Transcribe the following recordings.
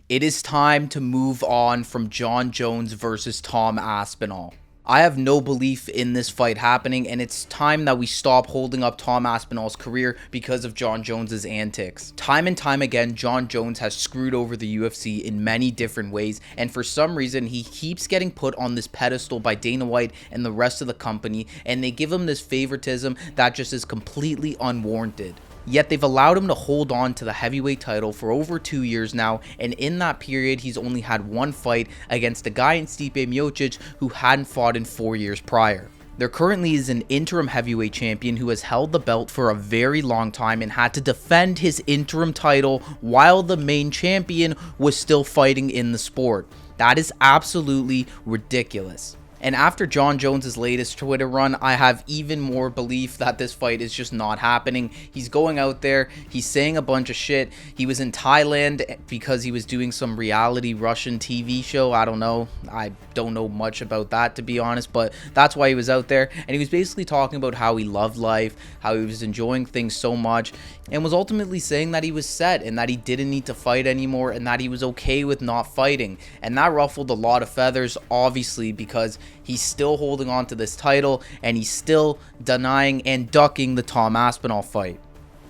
It is time to move on from Jon Jones versus Tom Aspinall. I have no belief in this fight happening, and it's time that we stop holding up Tom Aspinall's career because of Jon Jones's antics. Time and time again, Jon Jones has screwed over the UFC in many different ways, and for some reason, he keeps getting put on this pedestal by Dana White and the rest of the company, and they give him this favoritism that just is completely unwarranted. Yet they've allowed him to hold on to the heavyweight title for over 2 years now, and in that period he's only had one fight against a guy in Stipe Miocic who hadn't fought in 4 years prior. There currently is an interim heavyweight champion who has held the belt for a very long time and had to defend his interim title while the main champion was still fighting in the sport. That is absolutely ridiculous. And after Jon Jones' latest Twitter run, I have even more belief that this fight is just not happening. He's going out there, he's saying a bunch of shit. He was in Thailand because he was doing some reality Russian TV show. I don't know. I don't know much about that, to be honest, but that's why he was out there. And he was basically talking about how he loved life, how he was enjoying things so much, and was ultimately saying that he was set and that he didn't need to fight anymore and that he was okay with not fighting. And that ruffled a lot of feathers, obviously, because he's still holding on to this title and he's still denying and ducking the Tom Aspinall fight.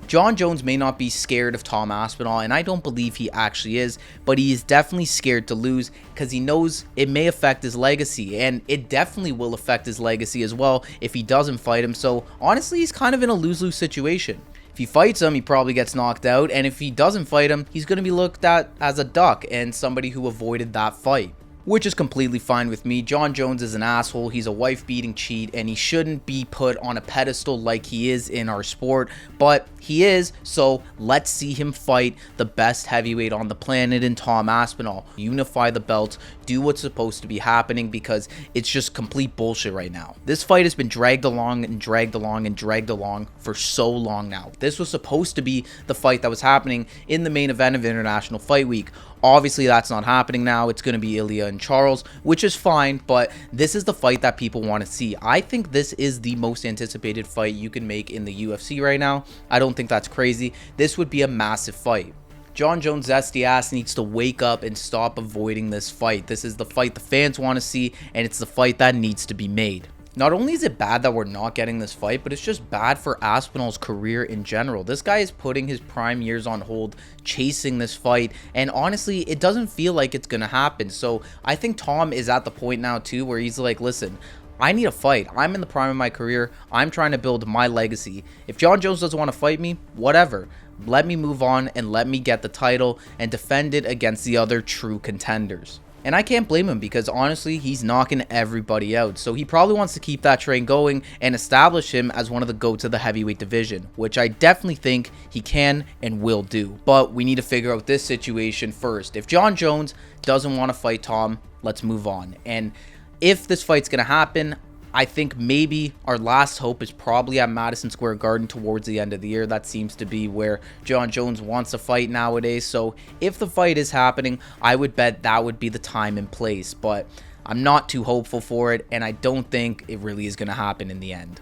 Jon Jones may not be scared of Tom Aspinall, and I don't believe he actually is, but he is definitely scared to lose because he knows it may affect his legacy, and it definitely will affect his legacy as well if he doesn't fight him. So honestly, he's kind of in a lose-lose situation. If he fights him, he probably gets knocked out, and if he doesn't fight him, he's going to be looked at as a duck and somebody who avoided that fight, which is completely fine with me. Jon Jones is an asshole, he's a wife-beating cheat, and he shouldn't be put on a pedestal like he is in our sport, but he is, so let's see him fight the best heavyweight on the planet in Tom Aspinall. Unify the belts, do what's supposed to be happening, because it's just complete bullshit right now. This fight has been dragged along and dragged along and dragged along for so long now. This was supposed to be the fight that was happening in the main event of International Fight Week. Obviously, that's not happening now. It's going to be Ilya and Charles, which is fine, but this is the fight that people want to see. I think this is the most anticipated fight you can make in the UFC right now. I don't think that's crazy. This would be a massive fight. Jon Jones' zesty ass needs to wake up and stop avoiding this fight. This is the fight the fans want to see, and it's the fight that needs to be made. Not only is it bad that we're not getting this fight, but it's just bad for Aspinall's career in general. This guy is putting his prime years on hold, chasing this fight, and honestly, it doesn't feel like it's going to happen. So I think Tom is at the point now too where he's like, listen, I need a fight. I'm in the prime of my career. I'm trying to build my legacy. If Jon Jones doesn't want to fight me, whatever. Let me move on and let me get the title and defend it against the other true contenders. And I can't blame him because honestly, he's knocking everybody out. So he probably wants to keep that train going and establish him as one of the GOATs of the heavyweight division, which I definitely think he can and will do. But we need to figure out this situation first. If Jon Jones doesn't want to fight Tom, let's move on. And if this fight's going to happen, I think maybe our last hope is probably at Madison Square Garden towards the end of the year. That seems to be where Jon Jones wants to fight nowadays. So if the fight is happening, I would bet that would be the time and place. But I'm not too hopeful for it, and I don't think it really is going to happen in the end.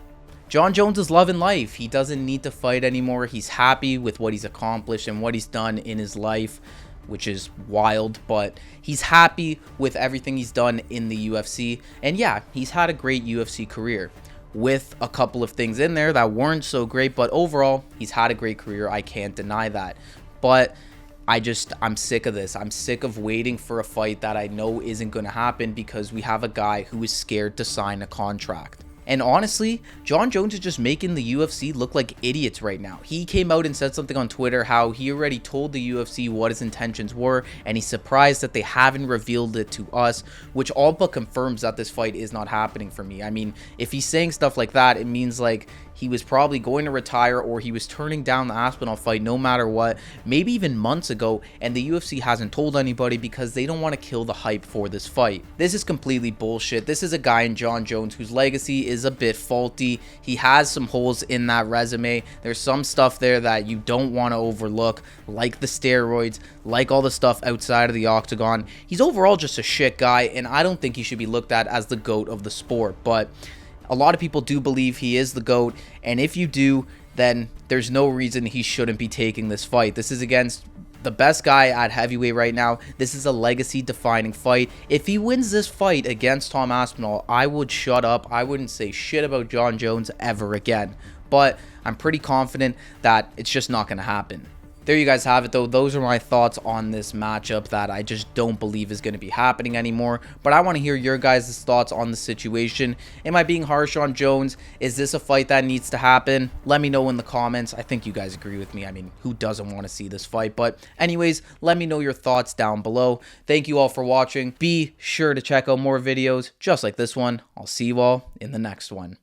Jon Jones is loving life. He doesn't need to fight anymore. He's happy with what he's accomplished and what he's done in his life, which is wild, but he's happy with everything he's done in the UFC. And yeah, he's had a great UFC career with a couple of things in there that weren't so great, but overall, he's had a great career. I can't deny that. But I'm sick of this. I'm sick of waiting for a fight that I know isn't going to happen because we have a guy who is scared to sign a contract. And honestly, Jon Jones is just making the UFC look like idiots right now. He came out and said something on Twitter how he already told the UFC what his intentions were, and he's surprised that they haven't revealed it to us, which all but confirms that this fight is not happening for me. I mean, if he's saying stuff like that, it means like he was probably going to retire or he was turning down the Aspinall fight no matter what, maybe even months ago, and the UFC hasn't told anybody because they don't want to kill the hype for this fight. This is completely bullshit. This is a guy in Jon Jones whose legacy is a bit faulty. He has some holes in that resume. There's some stuff there that you don't want to overlook, like the steroids, like all the stuff outside of the octagon. He's overall just a shit guy, and I don't think he should be looked at as the GOAT of the sport, but a lot of people do believe he is the GOAT, and if you do, then there's no reason he shouldn't be taking this fight. This is against the best guy at heavyweight right now. This is a legacy defining fight. If he wins this fight against Tom Aspinall, I would shut up. I wouldn't say shit about Jon Jones ever again. But I'm pretty confident that it's just not going to happen. There you guys have it, though. Those are my thoughts on this matchup that I just don't believe is going to be happening anymore. But I want to hear your guys' thoughts on the situation. Am I being harsh on Jones? Is this a fight that needs to happen? Let me know in the comments. I think you guys agree with me. I mean, who doesn't want to see this fight? But anyways, let me know your thoughts down below. Thank you all for watching. Be sure to check out more videos just like this one. I'll see you all in the next one.